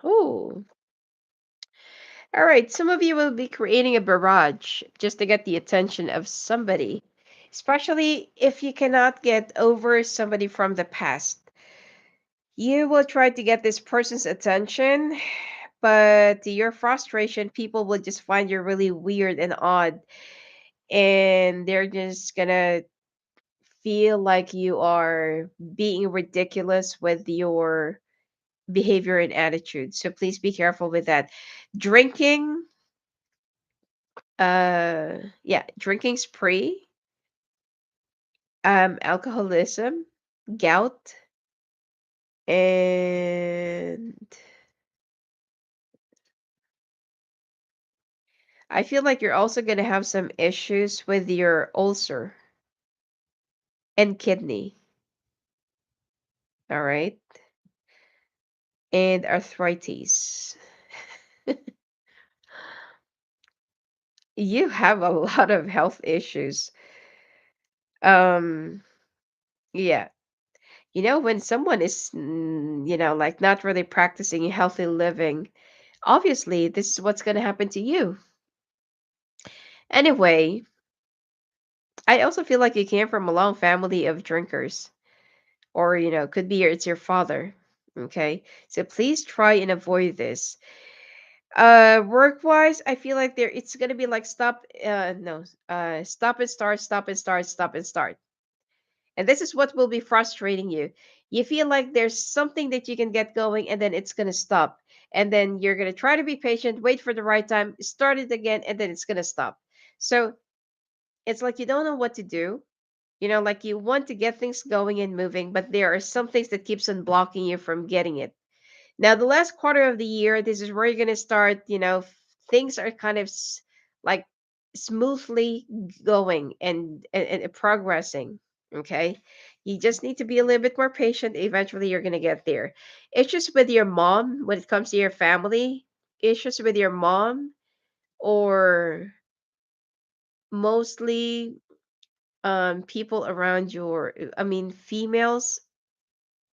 Oh, all right. Some of you will be creating a barrage just to get the attention of somebody, especially if you cannot get over somebody from the past. You will try to get this person's attention, but to your frustration, people will just find you really weird and odd, and they're just gonna feel like you are being ridiculous with your behavior and attitude. So please be careful with that. Drinking, yeah, drinking spree, alcoholism, gout, and I feel like you're also going to have some issues with your ulcer and kidney. All right. And arthritis. You have a lot of health issues. Um, yeah. When someone is, like not really practicing healthy living, obviously this is what's going to happen to you. Anyway, I also feel like you came from a long family of drinkers, or, could be it's your father. Okay. So please try and avoid this. Work wise, I feel like it's going to be like stop and start, stop and start, stop and start. And this is what will be frustrating you. You feel like there's something that you can get going and then it's going to stop. And then you're going to try to be patient, wait for the right time, start it again, and then it's going to stop. So it's like you don't know what to do. Like you want to get things going and moving, but there are some things that keeps on blocking you from getting it. Now, the last quarter of the year, this is where you're going to start, things are kind of like smoothly going and progressing. Okay. You just need to be a little bit more patient. Eventually, you're going to get there. Issues with your mom when it comes to your family, issues with your mom, or mostly people around I mean, female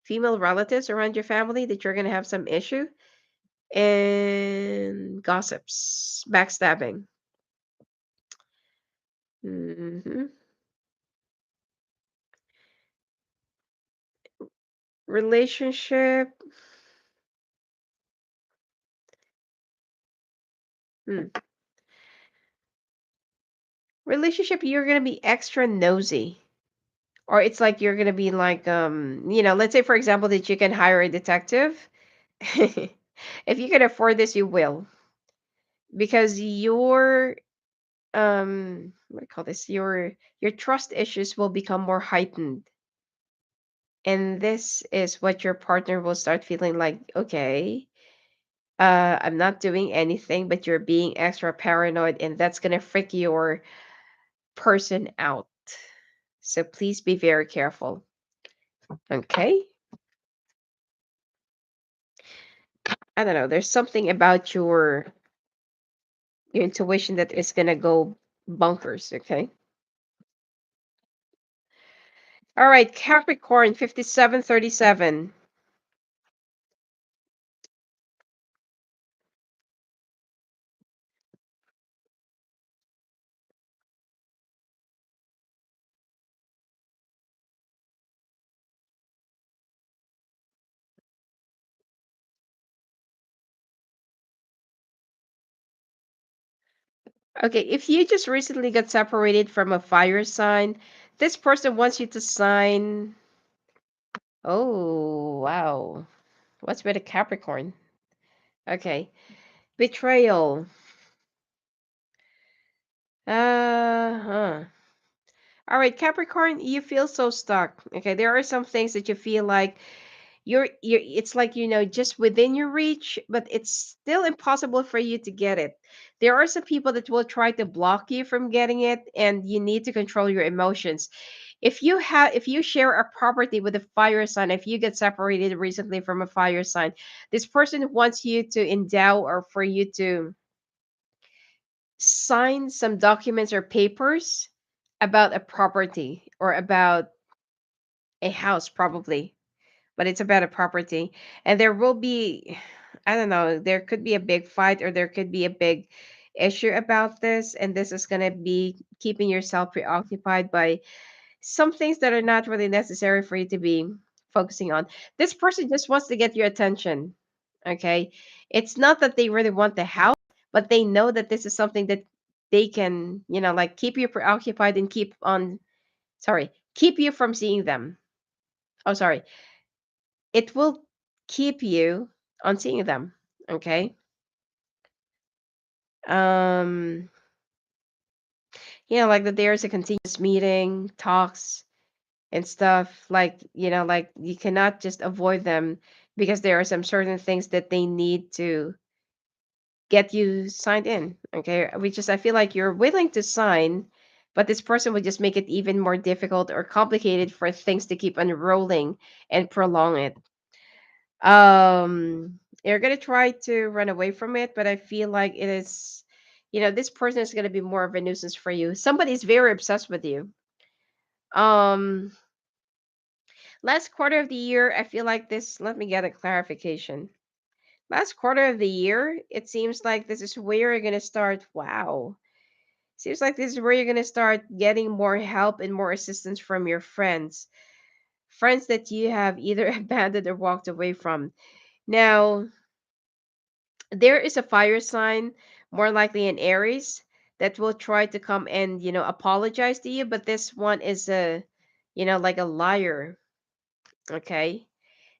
relatives around your family that you're going to have some issue and gossips, backstabbing. hmm Relationship. Hmm. Relationship, you're gonna be extra nosy, or it's like you're gonna be like, let's say for example that you can hire a detective. If you can afford this, you will, because your what do you call this? Your trust issues will become more heightened. And this is what your partner will start feeling like, okay, I'm not doing anything, but you're being extra paranoid, and that's going to freak your person out. So please be very careful. Okay. I don't know. There's something about your intuition that is going to go bunkers. Okay. All right. Capricorn 5737. Okay. If you just recently got separated from a fire sign, this person wants you to sign. Oh, wow. What's with a Capricorn? Okay. Betrayal. Uh-huh. All right, Capricorn, you feel so stuck. Okay, there are some things that you feel like you're it's like, just within your reach, but it's still impossible for you to get it. There are some people that will try to block you from getting it, and you need to control your emotions. If you share a property with a fire sign, if you get separated recently from a fire sign, this person wants you to endow or for you to sign some documents or papers about a property or about a house, probably, but it's about a property. And there will be, I don't know, there could be a big fight or there could be a big issue about this. And this is going to be keeping yourself preoccupied by some things that are not really necessary for you to be focusing on. This person just wants to get your attention. Okay. It's not that they really want the house, but they know that this is something that they can, like keep you preoccupied and keep you from seeing them. Oh, sorry. It will keep you on seeing them. Okay. Um, like that there's a continuous meeting, talks, and stuff, like like you cannot just avoid them because there are some certain things that they need to get you signed in. Okay. We just, I feel like you're willing to sign, but this person would just make it even more difficult or complicated for things to keep unrolling and prolong it. You're going to try to run away from it, but I feel like it is, this person is going to be more of a nuisance for you. Somebody's very obsessed with you. Um, Last quarter of the year, I feel like this, let me get a clarification. Last quarter of the year, it seems like this is where you're going to start. Wow. Seems like this is where you're going to start getting more help and more assistance from your friends. Friends that you have either abandoned or walked away from. Now, there is a fire sign, more likely an Aries, that will try to come and, apologize to you, but this one is like a liar. Okay.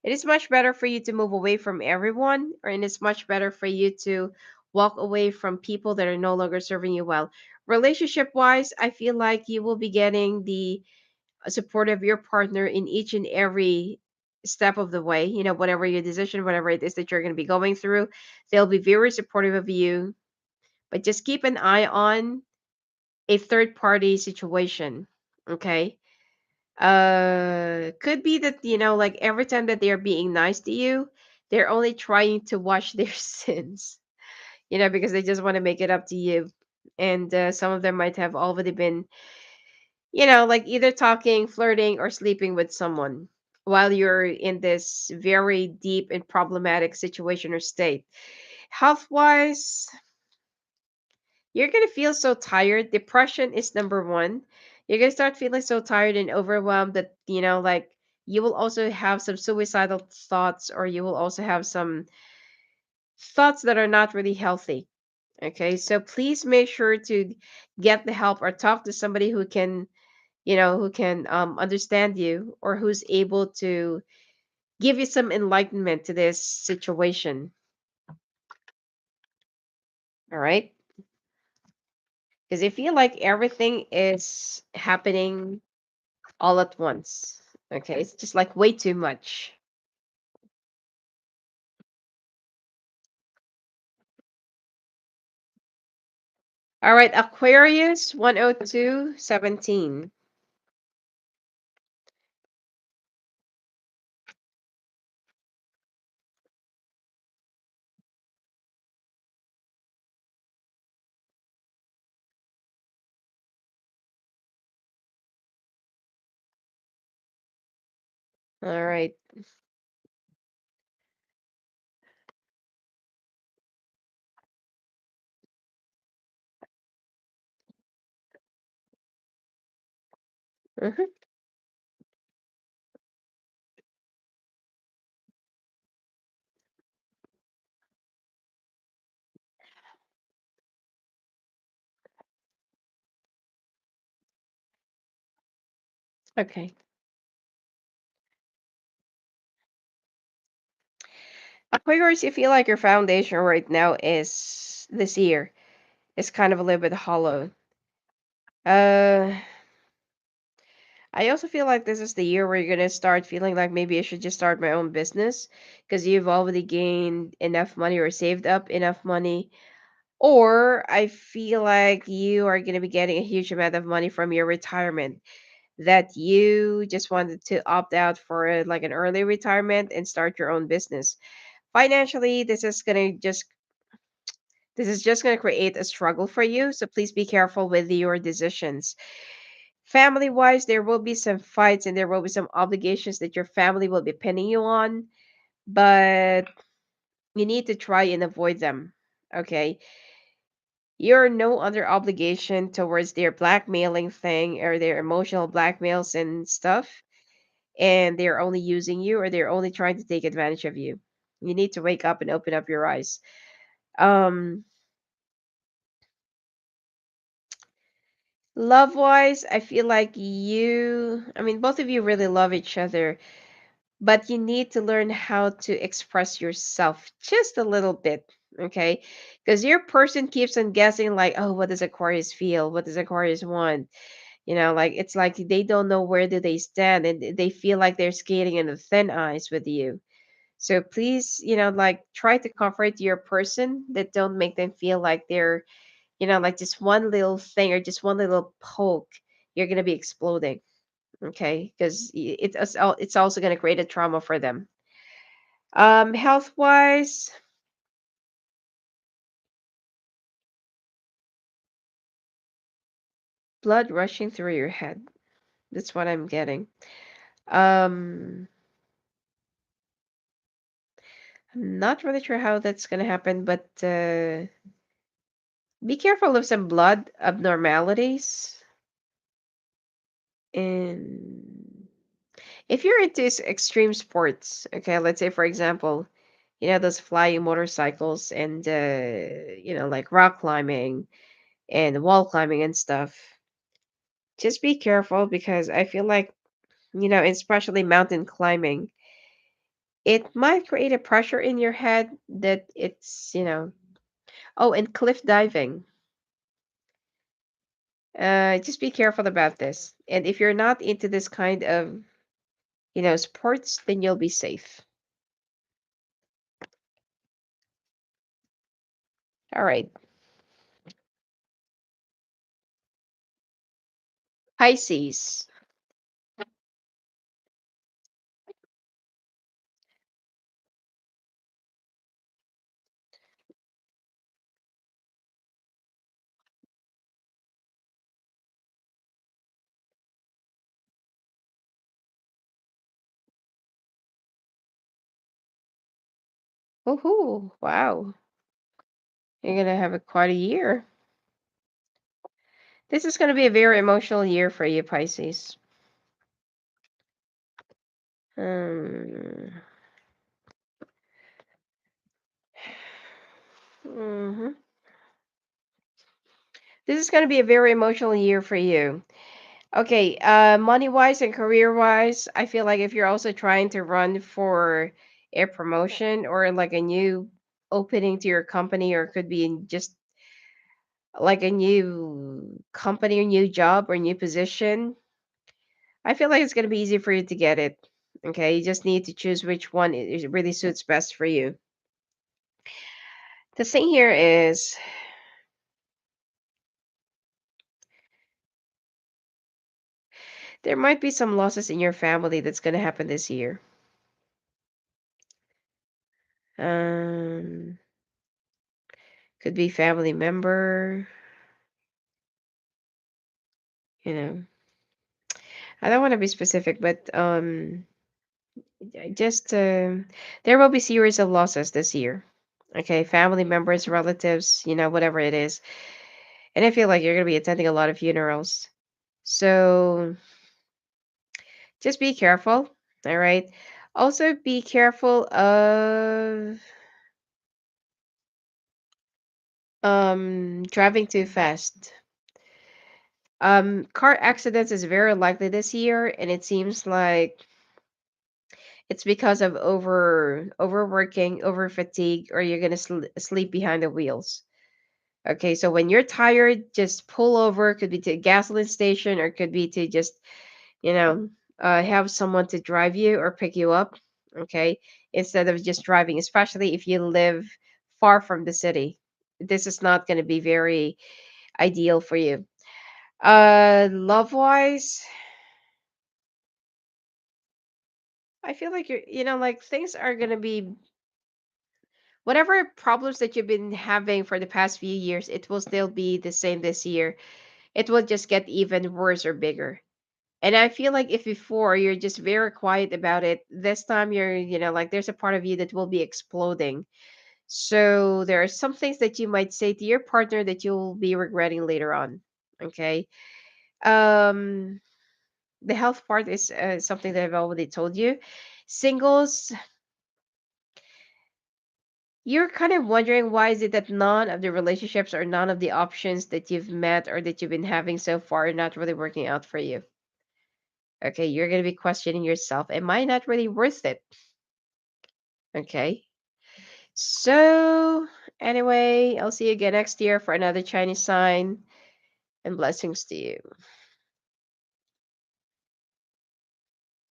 It is much better for you to move away from everyone, or and it's much better for you to walk away from people that are no longer serving you well. Relationship wise, I feel like you will be getting the support of your partner in each and every step of the way. Whatever your decision, whatever it is that you're going to be going through, they'll be very supportive of you. But just keep an eye on a third party situation. Okay. Could be that, like every time that they're being nice to you, they're only trying to wash their sins, because they just want to make it up to you. And some of them might have already been, like either talking, flirting, or sleeping with someone while you're in this very deep and problematic situation or state. Health wise, you're going to feel so tired. Depression is number one. You're going to start feeling so tired and overwhelmed that, like you will also have some suicidal thoughts, or you will also have some thoughts that are not really healthy. Okay. So please make sure to get the help or talk to somebody who can understand you, or who's able to give you some enlightenment to this situation. All right. Because I feel like everything is happening all at once. Okay, it's just like way too much. All right, Aquarius 10217. All right. Mhm. Okay. Aquarius, you feel like your foundation right now is this year is kind of a little bit hollow. Uh, I also feel like this is the year where you're gonna start feeling like maybe I should just start my own business because you've already gained enough money or saved up enough money. Or I feel like you are going to be getting a huge amount of money from your retirement that you just wanted to opt out for like an early retirement and start your own business. Financially, this is just going to create a struggle for you, so please be careful with your decisions. Family wise, there will be some fights and there will be some obligations that your family will be pinning you on, but you need to try and avoid them. Okay, you're no under obligation towards their blackmailing thing or their emotional blackmails and stuff, and they're only using you, or they're only trying to take advantage of you. You need to wake up and open up your eyes. um Love wise, I feel like both of you really love each other, but you need to learn how to express yourself just a little bit. Okay, because your person keeps on guessing like, oh, what does Aquarius feel, what does Aquarius want. Like it's like they don't know where do they stand, and they feel like they're skating in the thin ice with you. So please, like try to comfort your person, that don't make them feel like they're, like just one little thing or just one little poke, you're going to be exploding. Okay. Because it's also going to create a trauma for them. Health wise, blood rushing through your head. That's what I'm getting. Um, I'm not really sure how that's going to happen, but be careful of some blood abnormalities. And if you're into extreme sports, okay, let's say for example, those flying motorcycles and like rock climbing and wall climbing and stuff, just be careful because I feel like, especially mountain climbing, it might create a pressure in your head that it's, oh, and cliff diving. Just be careful about this. And if you're not into this kind of, sports, then you'll be safe. All right. Pisces. Woohoo. Wow. You're going to have quite a year. This is going to be a very emotional year for you, Pisces. Um, mhm. This is going to be a very emotional year for you. Okay, money wise and career wise, I feel like if you're also trying to run for a promotion or like a new opening to your company, or it could be in just like a new company or new job or new position, I feel like it's going to be easy for you to get it. Okay, you just need to choose which one really suits best for you. The thing here is there might be some losses in your family that's going to happen this year. Um, could be family member, you know. I don't want to be specific, but just there will be series of losses this year. Okay, family members, relatives, whatever it is. And I feel like you're going to be attending a lot of funerals. So just be careful, all right? Also be careful of driving too fast. Car accidents is very likely this year, and it seems like it's because of overworking, over fatigue, or you're gonna sleep behind the wheels. Okay, so when you're tired, just pull over. Could be to a gasoline station, or could be to just you know have someone to drive you or pick you up. Okay, instead of just driving, especially if you live far from the city. This is not going to be very ideal for you. Love wise, I feel like like things are going to be whatever problems that you've been having for the past few years, it will still be the same this year. It will just get even worse or bigger. And I feel like if before you're just very quiet about it, this time you're, like there's a part of you that will be exploding. So there are some things that you might say to your partner that you'll be regretting later on. Okay. Um, the health part is something that I've already told you. Singles, you're kind of wondering why is it that none of the relationships or none of the options that you've met or that you've been having so far are not really working out for you. Okay, you're going to be questioning yourself. Am I not really worth it? Okay. So, anyway, I'll see you again next year for another Chinese sign, and blessings to you.